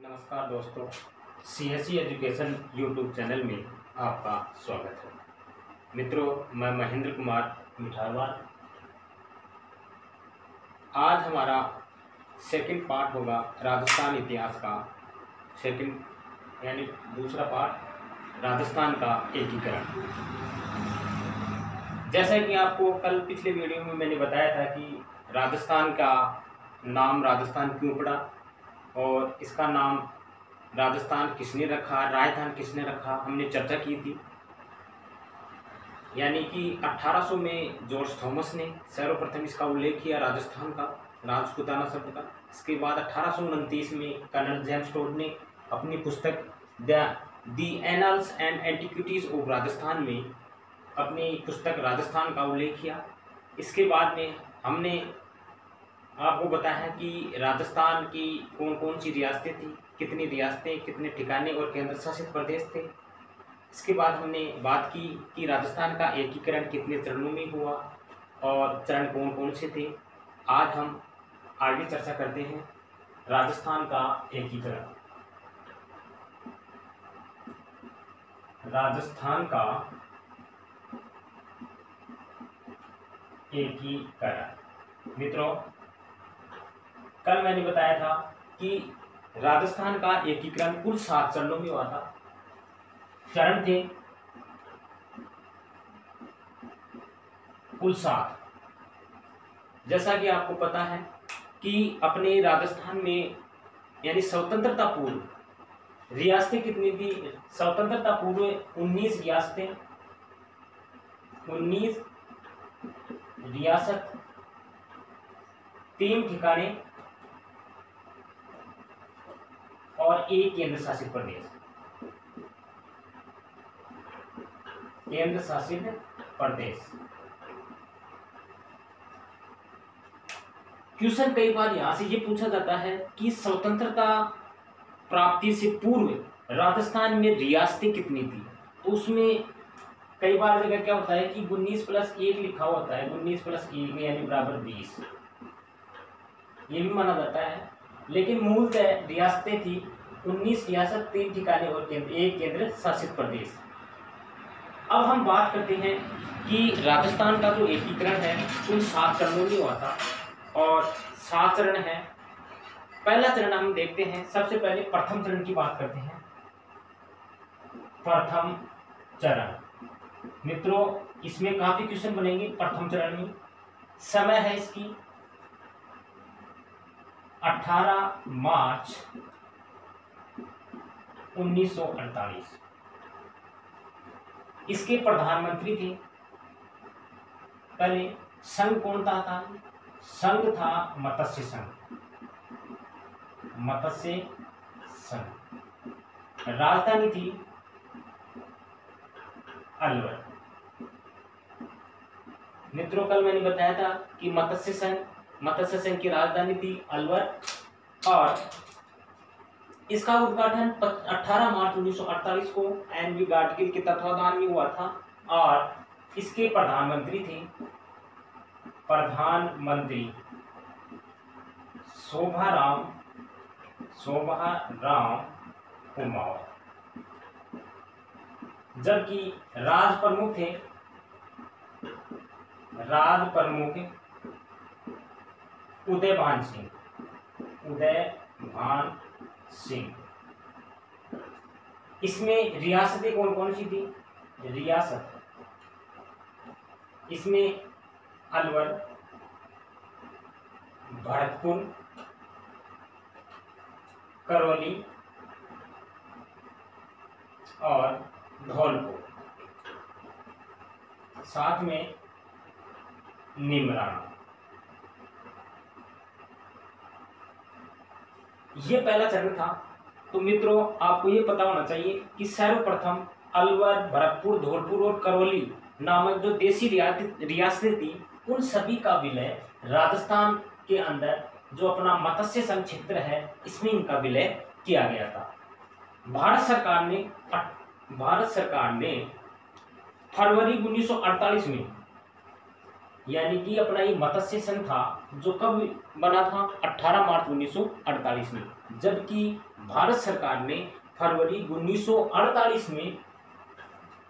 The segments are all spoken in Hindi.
नमस्कार दोस्तों, CSE एजुकेशन यूट्यूब चैनल में आपका स्वागत है। मित्रों, मैं महेंद्र कुमार मिठाईवाल। आज हमारा सेकंड पार्ट होगा राजस्थान इतिहास का। सेकंड यानी दूसरा पार्ट, राजस्थान का एकीकरण। जैसा कि आपको कल पिछले वीडियो में मैंने बताया था कि राजस्थान का नाम राजस्थान क्यों पड़ा और इसका नाम राजस्थान किसने रखा, राजधान किसने रखा, हमने चर्चा की थी। यानी कि 1800 में जॉर्ज थॉमस ने सर्वप्रथम इसका उल्लेख किया राजस्थान का, राजपूताना शब्द का। इसके बाद 1829 में कर्नल जेम्स टोड ने अपनी पुस्तक the annuls and antiquities of Rajasthan में अपनी पुस्तक राजस्थान का उल्लेख किया। इसके बाद में हमने आपको बताया कि राजस्थान की कौन कौन सी रियासतें थी, कितनी रियासतें, कितने ठिकाने और केंद्र शासित प्रदेश थे। इसके बाद हमने बात की कि राजस्थान का एकीकरण कितने चरणों में हुआ और चरण कौन कौन से थे। आज हम आगे चर्चा करते हैं राजस्थान का एकीकरण। राजस्थान का एकीकरण। मित्रों, कल मैंने बताया था कि राजस्थान का एकीकरण कुल 7 चरणों में हुआ था। चरण थे कुल 7। जैसा कि आपको पता है कि अपने राजस्थान में यानी स्वतंत्रता पूर्व रियासतें कितनी थी? स्वतंत्रता पूर्व 19 रियासतें, 19 रियासत, 3 ठिकाने और 1 केंद्र शासित प्रदेश। केंद्र शासित प्रदेश। क्वेश्चन कई बार यहां से ये पूछा जाता है कि स्वतंत्रता प्राप्ति से पूर्व राजस्थान में रियासतें कितनी थी। तो उसमें कई बार जगह क्या होता है कि 19 + 1 लिखा होता है, 19 + 1 यानी बराबर 20, ये भी माना जाता है। लेकिन मूलतः रियासतें थी 19 रियासत, 3 ठिकाने और 1 केंद्र शासित प्रदेश। अब हम बात करते हैं कि राजस्थान का जो एकीकरण है कुल 7 चरणों में हुआ था और 7 चरण है। पहला चरण हम देखते हैं। सबसे पहले प्रथम चरण की बात करते हैं। प्रथम चरण मित्रों, इसमें काफी क्वेश्चन बनेंगे। प्रथम चरण में समय है इसकी 18 मार्च 1948। इसके प्रधानमंत्री थे पहले। संघ कौन था? संघ था मत्स्य संघ। मत्स्य संघ। राजधानी थी अलवर। मित्रों, कल मैंने बताया था कि मत्स्य संघ की राजधानी थी अलवर और इसका उद्घाटन 18 मार्च 1948 को एन.वी. गाडगिल के तत्वाधान में हुआ था और इसके प्रधानमंत्री थे प्रधानमंत्री शोभाराम कुमार, जबकि राज प्रमुख थे उदयभान सिंह। इसमें रियासतें कौन कौन सी थी? रियासत इसमें अलवर, भरतपुर, करौली और धौलपुर, साथ में निमराना। ये पहला चरण था। तो मित्रों, आपको ये पता होना चाहिए कि सर्वप्रथम अलवर, भरतपुर, धौलपुर और करौली नामक जो देसी रियासतें थी, उन सभी का विलय राजस्थान के अंदर जो अपना मत्स्य संघ क्षेत्र है इसमें इनका विलय किया गया था। भारत सरकार ने फरवरी 1948 में, यानी कि अपना ये मत्स्य संघ था जो कब बना था? 18 मार्च 1948 में। जबकि भारत सरकार ने फरवरी 1948 में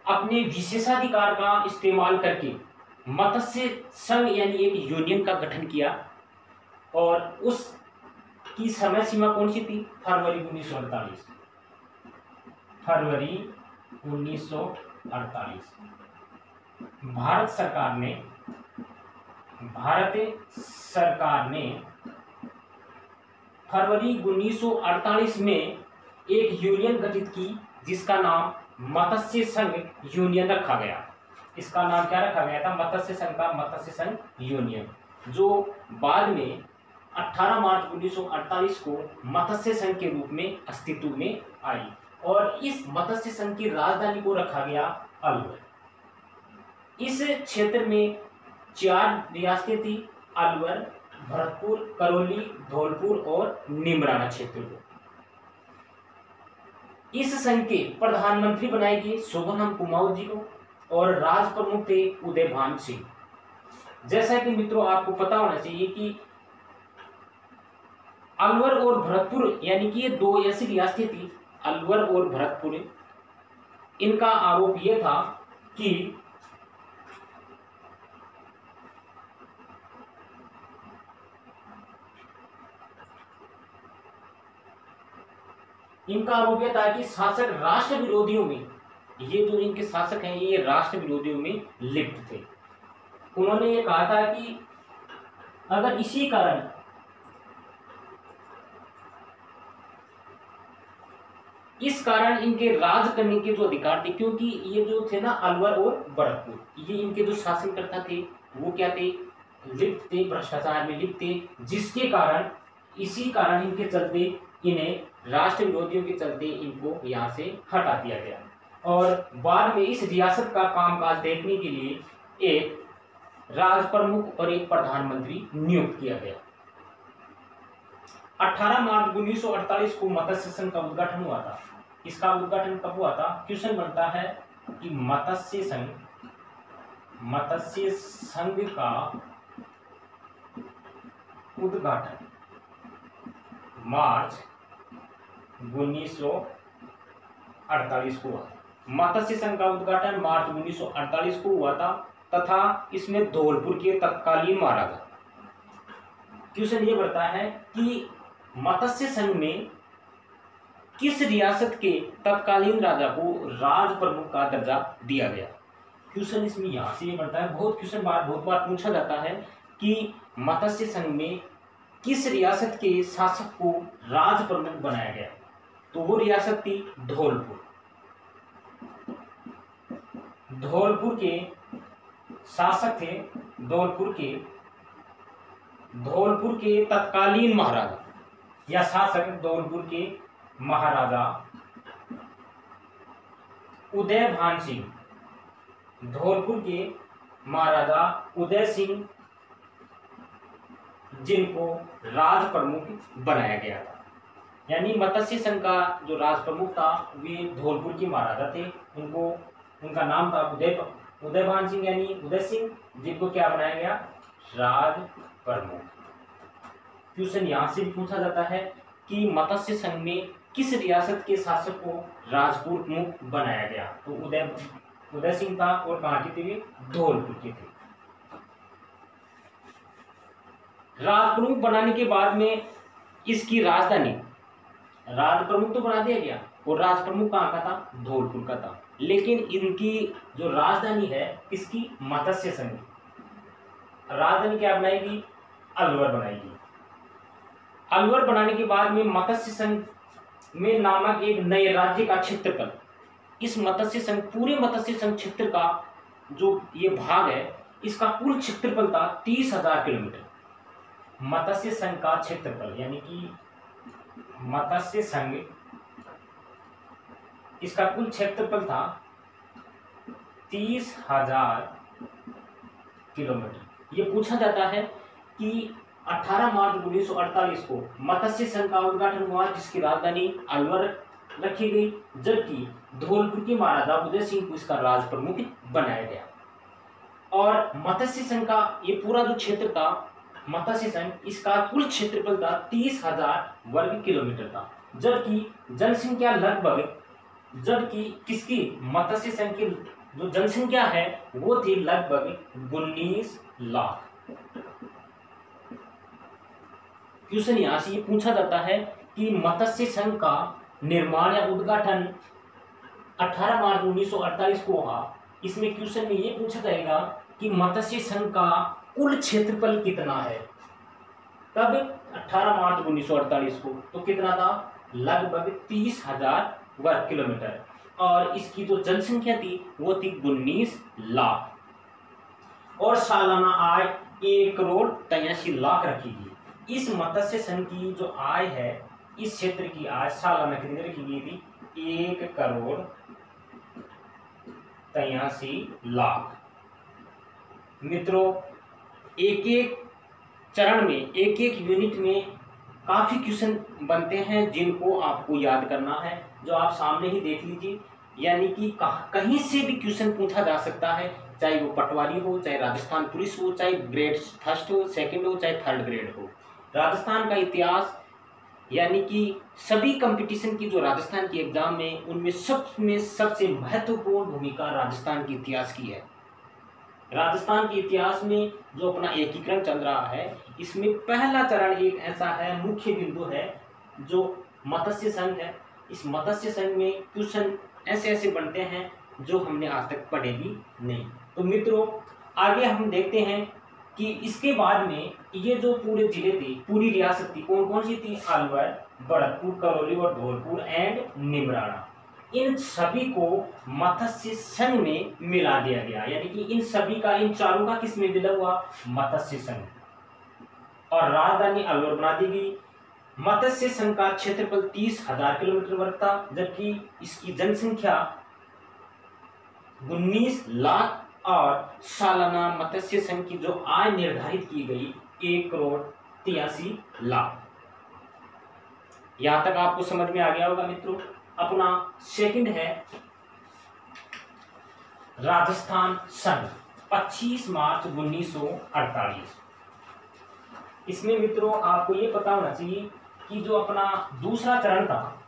अपने विशेषाधिकार का इस्तेमाल करके मत्स्य संघ यानी एक यूनियन का गठन किया और उस की समय सीमा कौन सी थी? फरवरी 1948। फरवरी 1948 भारत सरकार ने फरवरी 1948 में एक यूनियन गठित की जिसका नाम मत्स्य संघ यूनियन रखा गया। इसका नाम क्या रखा गया था? मत्स्य संघ का मत्स्य संघ यूनियन, जो बाद में 18 मार्च 1948 को मत्स्य संघ के रूप में अस्तित्व में आई और इस मत्स्य संघ की राजधानी को रखा गया अलवर। इस क्षेत्र में 4 रियासतें थी: अलवर, भरतपुर, करौली, धौलपुर और निमराना क्षेत्र को। इस संघ के प्रधानमंत्री बनाए गए शोभनराम कुमावत जी को और राज प्रमुख थे उदयभान सिंह। जैसा कि मित्रों आपको पता होना चाहिए कि अलवर और भरतपुर यानी कि ये 2 ऐसी रियासतें थी, अलवर और भरतपुर। इनका आरोप यह था कि शासक राष्ट्र विरोधियों में, ये जो इनके शासक हैं ये राष्ट्र विरोधियों में लिप्त थे। उन्होंने ये कहा था कि अगर इसी कारण इनके राज करने के जो अधिकार थे, क्योंकि ये जो थे ना अलवर और भरतपुर, ये इनके जो शासनकर्ता थे वो क्या थे? लिप्त थे, भ्रष्टाचार में लिप्त थे, जिसके कारण इसी कारण इनके चलते इन्हें राष्ट्र विरोधियों के चलते इनको यहाँ से हटा दिया गया और बाद में इस रियासत का कामकाज देखने के लिए एक राज प्रमुख और एक प्रधानमंत्री नियुक्त किया गया। 18 मार्च 1948 को मत्स्य संघ का उद्घाटन हुआ था। इसका उद्घाटन कब हुआ था? क्वेश्चन बनता है कि मत्स्य संघ का उद्घाटन मार्च 1948 को हुआ। मत्स्य संघ का उद्घाटन मार्च 1948 को हुआ था तथा इसमें धौलपुर के तत्कालीन महाराजा। क्वेश्चन ये बढ़ता है कि मत्स्य संघ में किस रियासत के तत्कालीन राजा को राज प्रमुख का दर्जा दिया गया? क्वेश्चन इसमें यहां से ये बढ़ता है, बहुत बार पूछा जाता है कि मत्स्य संघ में किस रियासत के शासक को राज प्रमुख बनाया गया? तो वो रियासत थी धौलपुर। धौलपुर के शासक थे धौलपुर के तत्कालीन महाराजा या शासक धौलपुर के महाराजा उदयभान सिंह। धौलपुर के महाराजा उदय सिंह जिनको राज प्रमुख बनाया गया था। यानी मत्स्य संघ का जो राज प्रमुख था वे धौलपुर के महाराजा थे। उनका नाम था उदयभान सिंह यानी उदय सिंह, जिनको क्या बनाया गया? राज प्रमुख। क्वेश्चन यहां से भी पूछा जाता है कि मत्स्य संघ में किस रियासत के शासक को राजप्रमुख बनाया गया? तो उदय सिंह था और कहाँ के थे? धौलपुर के थे। राजप्रमुख बनाने के बाद में इसकी राजधानी, राजप्रमुख तो बना दिया गया और राजप्रमुख कहाँ का था? धौलपुर का था। लेकिन इनकी जो राजधानी है इसकी मत्स्य संघ, राजधानी क्या बनाएगी? अलवर बनाएगी। अलवर बनाने के बाद में मत्स्य संघ में नामक एक नए राज्य का क्षेत्रफल, इस मत्स्य संघ पूरे मत्स्य संघ क्षेत्र का जो ये भाग है इसका कुल क्षेत्रफल था 30,000 किलोमीटर। मत्स्य संघ का क्षेत्रफल यानी कि मत्स्य संघ इसका कुल क्षेत्रफल था 30,000 किलोमीटर। ये पूछा जाता है कि 18 मार्च 1948 को मत्स्य संघ का उद्घाटन हुआ जिसकी राजधानी अलवर रखी गई, जबकि धौलपुर के महाराजा उदय सिंह को इसका राज प्रमुख बनाया गया। और मत्स्य संघ का ये पूरा जो क्षेत्र था मत्स्य संघ, इसका कुल क्षेत्रफल था 30,000 वर्ग किलोमीटर था। जबकि जनसंख्या लगभग, जबकि किसकी, मत्स्य संघ की जो जनसंख्या है वो थी लगभग 19 लाख। क्वेश्चन यहां से ये पूछा जाता है कि मत्स्य संघ का निर्माण या उद्घाटन 18 मार्च 1948 को हुआ। इसमें क्वेश्चन में ये पूछा जाएगा कि मत्स्य संघ का कुल क्षेत्रफल कितना है। तब 18 मार्च 1948 को तो कितना था, लगभग 30,000 वर्ग किलोमीटर, और इसकी जो जनसंख्या थी वो थी 19 लाख, और सालाना आय 1,83,00,000 रखी गई। इस मत्स्य संघ की जो आय है, इस क्षेत्र की आय सालाना कितनी रखी गई थी, 1,83,00,000। मित्रों, एक एक चरण में, एक एक यूनिट में काफी क्वेश्चन बनते हैं जिनको आपको याद करना है, जो आप सामने ही देख लीजिए। यानी कि कहीं से भी क्वेश्चन पूछा जा सकता है, चाहे वो पटवारी हो, चाहे राजस्थान पुलिस हो, चाहे ग्रेड फर्स्ट हो, सेकंड हो, चाहे थर्ड ग्रेड हो। राजस्थान का इतिहास यानी कि सभी कंपटीशन की जो राजस्थान की एग्जाम में, उनमें सबसे महत्वपूर्ण भूमिका राजस्थान के इतिहास की है। राजस्थान के इतिहास में जो अपना एकीकरण चल रहा है, इसमें पहला चरण एक ऐसा है, मुख्य बिंदु है, जो मत्स्य संघ है। इस मत्स्य संघ में क्वेश्चन ऐसे ऐसे बनते हैं जो हमने आज तक पढ़े भी नहीं। तो मित्रों, आगे हम देखते हैं कि इसके बाद में ये जो पूरे जिले थे, पूरी रियासत थी, कौन कौन सी थी, अलवर, भरतपुर, करौली और धौलपुर एंड निमराना। इन सभी को मत्स्य संघ में मिला दिया गया, यानी कि इन सभी का, इन चारों का किस में विलय हुआ, मत्स्य संघ, और राजधानी अलवर बना दी गई। मत्स्य संघ का क्षेत्रफल 30,000 किलोमीटर वर्ग था, जबकि इसकी जनसंख्या 19 लाख, और सालाना मत्स्य संघ की जो आय निर्धारित की गई 1,83,00,000। यहां तक आपको समझ में आ गया होगा मित्रों। अपना सेकंड है राजस्थान संघ, 25 मार्च 1948। इसमें मित्रों आपको ये पता होना चाहिए कि जो अपना दूसरा चरण था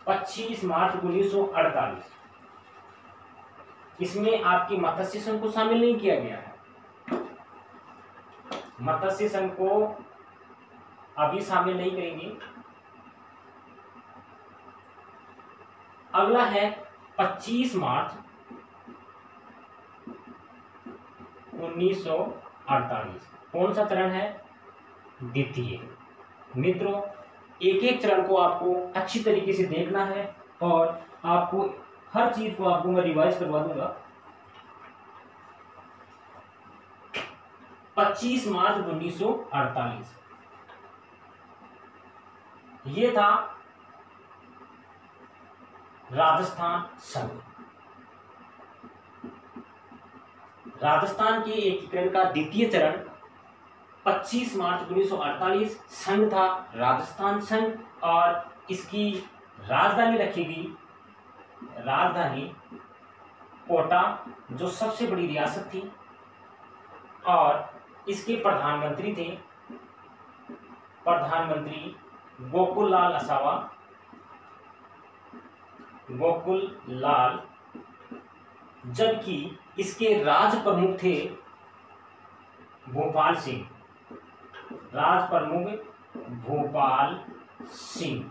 25 मार्च 1948, इसमें आपकी मत्स्य संघ को शामिल नहीं किया गया है। मत्स्य संघ को अभी शामिल नहीं करेंगे। अगला है 25 मार्च 1948। कौन सा चरण है, द्वितीय। मित्रों, एक एक चरण को आपको अच्छी तरीके से देखना है, और आपको हर चीज को आपको मैं रिवाइज करवा दूंगा। 25 मार्च 1948 ये था राजस्थान संघ। राजस्थान के एकीकरण का द्वितीय चरण 25 मार्च 1948 संघ था, राजस्थान संघ, और इसकी राजधानी रखी गई, राजधानी कोटा, जो सबसे बड़ी रियासत थी, और इसके प्रधानमंत्री थे, प्रधानमंत्री गोकुल लाल असावा, गोकुल लाल, जबकि इसके राज प्रमुख थे भोपाल सिंह, राज प्रमुख भोपाल सिंह।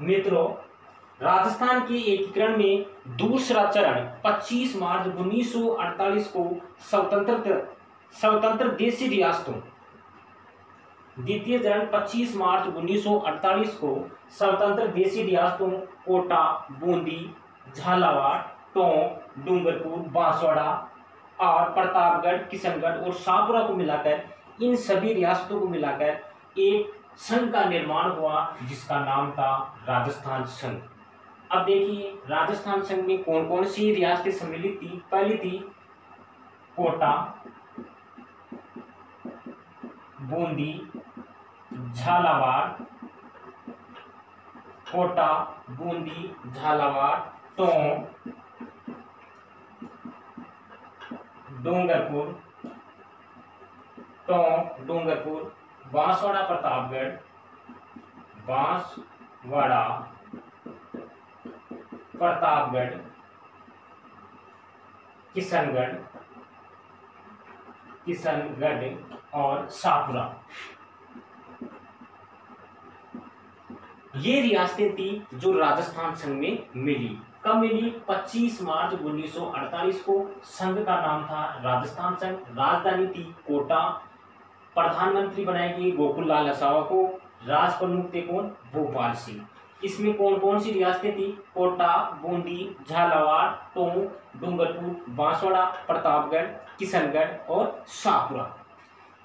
मित्रों, राजस्थान के एकीकरण में दूसरा चरण 25 मार्च 1948 को स्वतंत्र देशी रियासतों, द्वितीय चरण 25 मार्च 1948 को स्वतंत्र देशी रियासतों कोटा, बूंदी, झालावाड़, टोंक, डूंगरपुर, बांसवाड़ा और प्रतापगढ़, किशनगढ़ और शाहपुरा को मिलाकर, इन सभी रियासतों को मिलाकर एक संघ का निर्माण हुआ, जिसका नाम था राजस्थान संघ। अब देखिए, राजस्थान संघ में कौन कौन सी रियासतें सम्मिलित थी। पहली थी कोटा, बूंदी, झालावाड़, कोटा, बूंदी, झालावाड़, टोंक, डूंगरपुर, बांसवाड़ा, प्रतापगढ़, बांसवाड़ा, प्रतापगढ़, किशनगढ़ और शाहपुरा। ये रियासतें थी जो राजस्थान संघ में मिली। कब मिली? 25 मार्च 1948 को। संघ का नाम था राजस्थान संघ, राजधानी थी कोटा, प्रधानमंत्री बनाए गए गोकुल लाल असावा को, राज प्रमुख थे कौन? भोपाल सिंह। इसमें कौन कौन सी रियासतें थी? कोटा, बूंदी, झालावाड़, टोंक, डूंगरपुर, बांसवाड़ा, प्रतापगढ़, किशनगढ़ और शाहपुरा।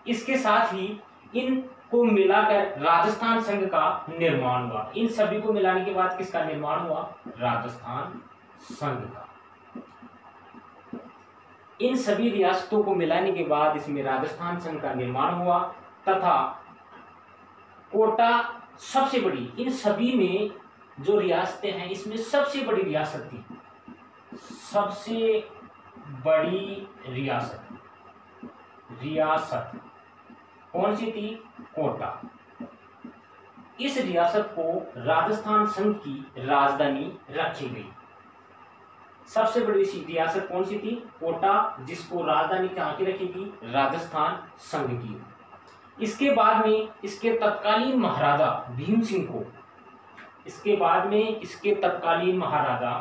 इसके साथ ही इनको मिलाकर राजस्थान संघ का निर्माण हुआ। इन सभी को मिलाने के बाद किसका निर्माण हुआ? राजस्थान संघ का। इन सभी रियासतों को मिलाने के बाद इसमें राजस्थान संघ का निर्माण हुआ तथा कोटा सबसे बड़ी, इन सभी में जो रियासतें हैं इसमें सबसे बड़ी रियासत थी, सबसे बड़ी रियासत कौन सी थी? कोटा। इस रियासत को राजस्थान संघ की राजधानी रखी गई। सबसे बड़ी रियासत कौन सी थी? कोटा, जिसको राजधानी कहाँ की रखेगी? राजस्थान संघ की। इसके बाद में इसके तत्कालीन महाराजा भीम सिंह को, इसके बाद में इसके तत्कालीन महाराजा,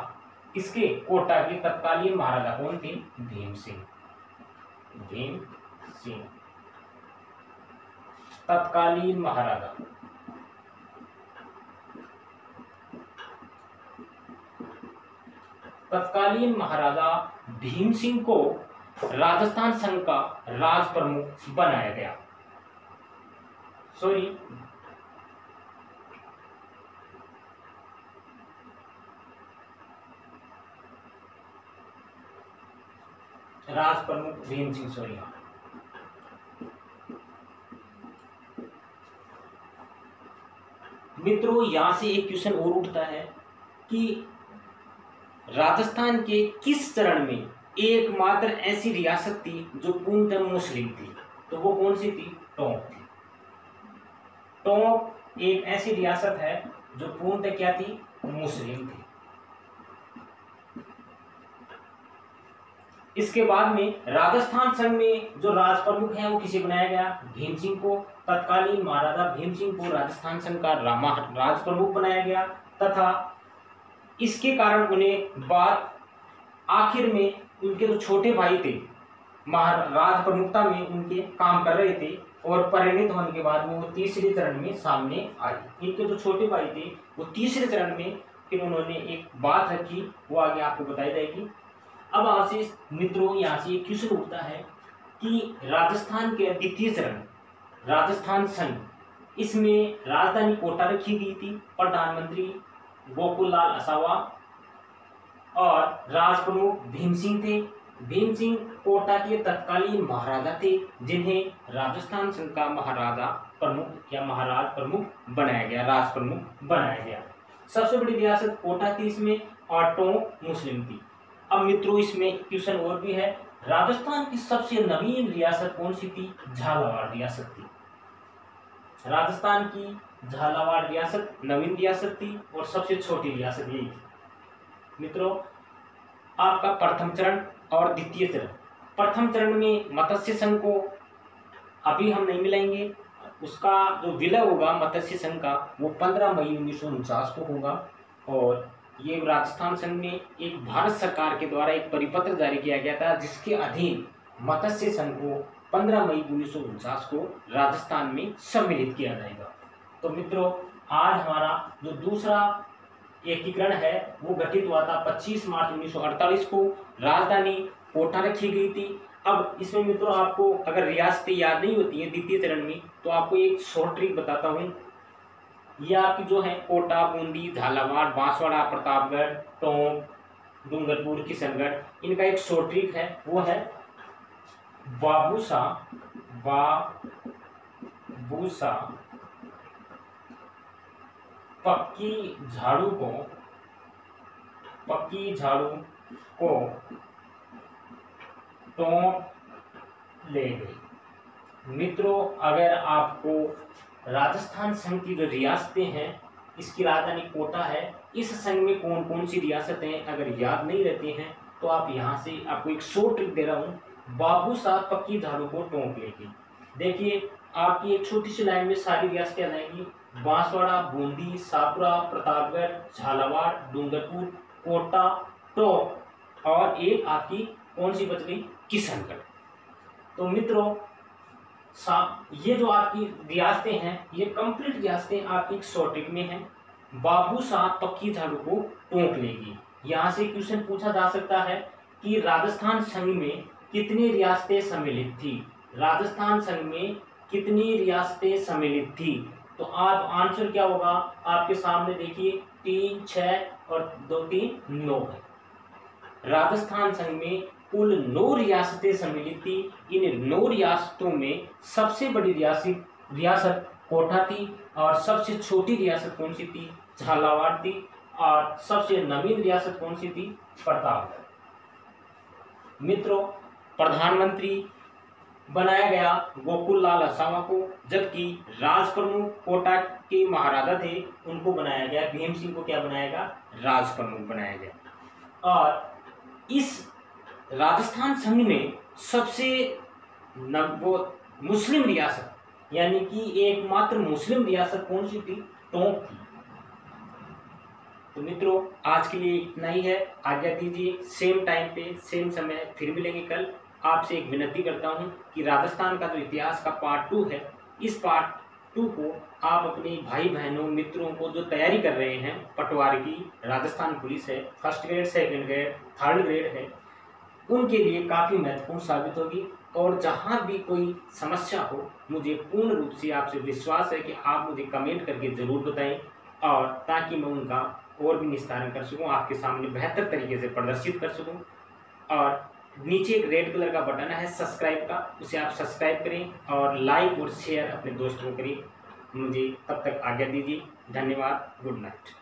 इसके कोटा के तत्कालीन महाराजा कौन थे? भीम सिंह तत्कालीन महाराजा। तत्कालीन महाराजा भीम सिंह को राजस्थान संघ का राज प्रमुख बनाया गया। राज प्रमुख भीम सिंह, मित्रों यहां से एक क्वेश्चन और उठता है कि राजस्थान के किस चरण में एकमात्र ऐसी रियासत थी जो पूर्णतः मुस्लिम थी? तो वो कौन सी थी? टोंक थी। टोंक एक ऐसी रियासत है जो पूर्णतः क्या थी? मुस्लिम थी। इसके बाद में राजस्थान संघ में जो राज प्रमुख है वो किसे बनाया गया? भीम सिंह को। तत्कालीन महाराजा भीम सिंह को राजस्थान संघ का राज प्रमुख बनाया गया तथा इसके कारण उन्हें बाद आखिर में उनके जो छोटे भाई थे राज प्रमुखता में उनके काम कर रहे थे और परिणित होने के बाद में वो तीसरे चरण में सामने आए। इनके जो छोटे भाई थे वो तीसरे चरण में फिर उन्होंने एक बात रखी, वो आगे आपको बताई जाएगी। अब आपसे मित्रों यहाँ से एक क्वेश्चन उठता है कि राजस्थान के द्वितीय चरण राजस्थान संघ, इसमें राजधानी कोटा रखी गई थी, प्रधानमंत्री गोकुल लाल असावा और राज प्रमुख भीम सिंह थे। भीम सिंह कोटा के तत्कालीन महाराजा थे जिन्हें राजस्थान संघ का महाराजा प्रमुख या महाराज प्रमुख बनाया गया, राज प्रमुख बनाया गया। सबसे बड़ी रियासत कोटा थी इसमें और टोंक मुस्लिम थी। अब मित्रों इसमें क्वेश्चन और भी है, राजस्थान की सबसे नवीन रियासत कौन सी थी? झालावाड़ रियासत थी। राजस्थान की झालावाड़ रियासत नवीन रियासत थी और सबसे छोटी रियासत यही थी। मित्रों आपका प्रथम चरण और द्वितीय चरण, प्रथम चरण में मत्स्य संघ को अभी हम नहीं मिलाएंगे, उसका जो विलय होगा मत्स्य संघ का वो 15 मई 1949 को होगा और ये राजस्थान संघ में एक भारत सरकार के द्वारा एक परिपत्र जारी किया गया था जिसके अधीन मत्स्य संघ को 15 मई 1949 को राजस्थान में सम्मिलित किया जाएगा। तो मित्रों आज हमारा जो दूसरा एकीकरण है वो गठित हुआ था 25 मार्च 1948 को, राजधानी कोटा रखी गई थी। अब इसमें मित्रों आपको अगर रियासतें याद नहीं होती हैं द्वितीय चरण में तो आपको एक शॉर्ट ट्रिक बताता हूँ। ये आपकी जो है कोटा, बूंदी, झालावाड़, बांसवाड़ा, प्रतापगढ़, टोंक, डूंगरपुर, किशनगढ़, इनका एक शॉर्ट ट्रिक है, वो है बाबूसा पक्की झाड़ू को टोंक ले गई। मित्रों अगर आपको राजस्थान संघ की जो रियासतें हैं, इसकी राजधानी कोटा है। इस संघ में कौन कौन सी रियासतें, अगर याद नहीं रहती हैं तो आप यहाँ से आपको एक शॉर्ट ट्रिक दे रहा हूँ, बाबू साहब पक्की झाड़ू को टोंक लेगी। देखिए आपकी एक छोटी सी लाइन में सारी रियासतें आ जाएंगी, बांसवाड़ा, बूंदी, सापुरा, प्रतापगढ़, झालावाड़, डूंगरपुर, कोटा, टोंक, और एक आपकी कौन सी बच गई, किशनगढ़। तो मित्रों ये जो आपकी रियासतें हैं, ये कंप्लीट रियासतें आपकी एक शॉर्ट ट्रिक में हैं। बाबू साहब पक्की झाड़ू को टोंक लेगी। यहाँ से क्वेश्चन पूछा जा सकता है कि राजस्थान संघ में कितनी रियासतें सम्मिलित थी, राजस्थान संघ में कितनी रियासतें सम्मिलित थी। तो आप आंसर क्या होगा आपके सामने देखिए, 3, 6 और 2, 3, 9 है। राजस्थान संघ में कुल 9 रियासतें सम्मिलित थी। इन 9 रियासतों में सबसे बड़ी रियासत कोटा थी, और सबसे छोटी रियासत कौन सी थी, झालावाड़ थी, और सबसे नवीन रियासत कौन सी थी, प्रतापगढ़। मित्रों प्रधानमंत्री बनाया गया गोकुल लाल असावा को, जबकि राज प्रमुख कोटा के महाराजा थे, उनको बनाया गया, भीम सिंह को क्या बनाया गया, राज प्रमुख बनाया गया। और इस राजस्थान संघ में सबसे वो मुस्लिम रियासत, यानी कि एकमात्र मुस्लिम रियासत कौन सी थी, टोंक थी। तो मित्रों आज के लिए इतना ही है, आज्ञा दीजिए, सेम टाइम पे सेम समय फिर मिलेंगे कल। आपसे एक विनती करता हूं कि राजस्थान का जो इतिहास का पार्ट 2 है, इस पार्ट 2 को आप अपने भाई बहनों मित्रों को जो तैयारी कर रहे हैं, पटवार की, राजस्थान पुलिस है, 1st grade, 2nd grade, 3rd grade है, उनके लिए काफ़ी महत्वपूर्ण साबित होगी। और जहाँ भी कोई समस्या हो, मुझे पूर्ण रूप से आपसे विश्वास है कि आप मुझे कमेंट करके ज़रूर बताएं, और ताकि मैं उनका और भी निस्तारण कर सकूं, आपके सामने बेहतर तरीके से प्रदर्शित कर सकूं। और नीचे एक रेड कलर का बटन है सब्सक्राइब का, उसे आप सब्सक्राइब करें और लाइक और शेयर अपने दोस्तों को करें। मुझे तब तक आज्ञा दीजिए, धन्यवाद, गुड नाइट।